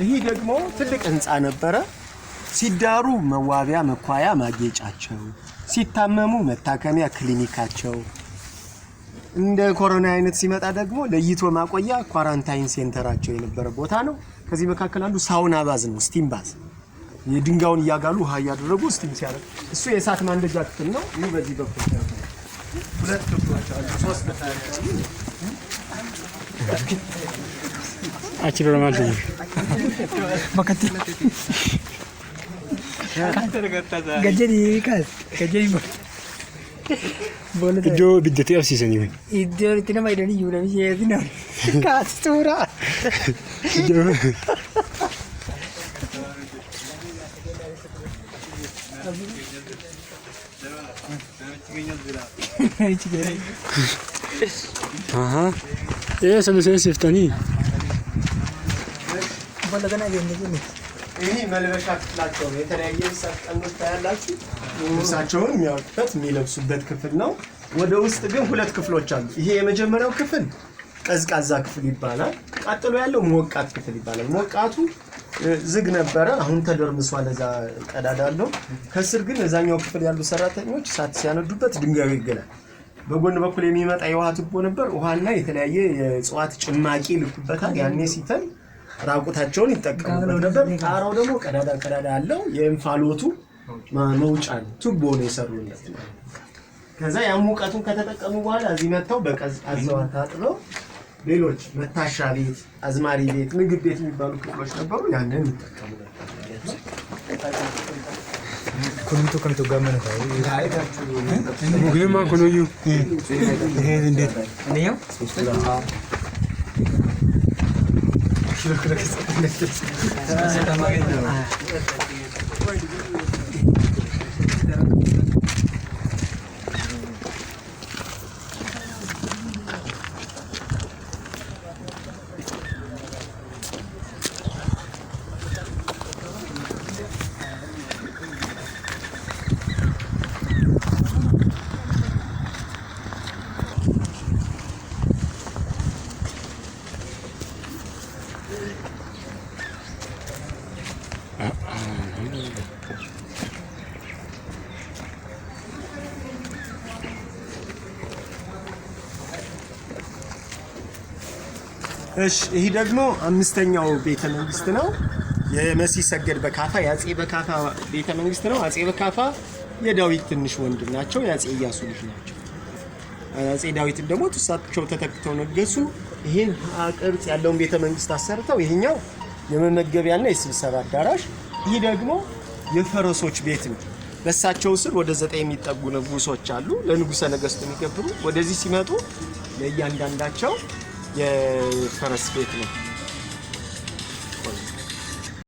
ይሄ ደግሞ ትልቅ ህንጻ ነበረ ሲዳሩ መዋቢያ መኳያ ማጌጫቸው ሲታመሙ መታከሚያ ክሊኒካቸው እንደ ኮሮና አይነት ሲመጣ ደግሞ ለይቶ ማቆያ ኳራንታይን ሴንተራቸው የነበረ ቦታ ነው ከዚህ መካከል አንዱ ሳውና ባዝ ነው ስቲም ባዝ የድንጋውን ያጋሉ ውሃ ያደረጉ ስቲም ሲያደርግ እሱ የእሳት ማንደጃ ክፍል ነው ይሄ በዚህ በኩል ሁለት ክፍሎች አሉ ሶስት አቺ ሮማንስ በከተ ገጀሪ ካስ ገጀሪ ቦለ ጆ ቢደቴ አፍሲሰኒ ወይ ኢዲዮ ሪቲና ማይደኒ ዩለሚ የዚና ካስቱራ Aha. Eso lo sé Stephanie. በለገና የነገኝ ይሄ መልበሻ ክፍላቸው ነው የተለያየ ሰቀኖች ታያላችሁ ልብሳቸውን የሚያወጡበት የሚለብሱበት ክፍል ነው ወደ ውስጥ ግን ሁለት ክፍሎች አሉ ይሄ የመጀመሪያው ክፍል ቀዝቃዛ ክፍል ይባላል ቀጥሎ ያለው ሞቃት ክፍል ይባላል ሞቃቱ ዝግ ነበረ አሁን ተደርምሷል እዛ ቀዳዳለው ከስር ግን እዛኛው ክፍል ያሉ ሰራተኞች ሳት ሲያነዱበት ድንጋዩ ይገላል በጎን በኩል የሚመጣ የውሃ ትቦ ነበር ውሃና የተለያየ የጽዋት ጭማቂ ልኩበታል ያኔ ሲተን ራቁታቸውን ይጠቀሙ ነበር ጣራው ደግሞ ቀዳዳ አለው የእንፋሎቱ መውጫ ነው ቱቦ ነው የሰሩለት ከዛ ያሙቀቱን ከተጠቀሙ በኋላ እዚህ መጣው በቀዝቃዛው ታጥለው ሌሎች መታሻ ቤት አዝማሪ ቤት ምግብ ቤት የሚባሉ ክፍሎች ነበሩ ያንን ይጠቀሙ ነበር ኮሚቶ ጋመነ ግማ ኮኖዩ ይሄ እንዴት ነው እሺ ይሄ ደግሞ አምስተኛው ቤተ መንግስት ነው የመሲ ሰገድ በካፋ ያጼ በካፋ ቤተ መንግስት ነው አጼ በካፋ የዳዊት ትንሽ ወንድም ናቸው ያጼ ኢያሱ ልጅ ናቸው አጼ ዳዊት ደግሞ ተሳትቸው ተተክተው ነገሱ ይሄን ቅርጽ ያለውን ቤተ መንግስት አሰርተው ይሄኛው የመመገቢያና የስብሰባ አዳራሽ ይሄ ደግሞ የፈረሶች ቤት ነው በሳቸው ስር ወደ 9 የሚጠጉ ንጉሶች አሉ ለንጉሰ ነገስቱ የሚገብሩ ወደዚህ ሲመጡ ለእያንዳንዳቸው የፈረስ ቤት ነው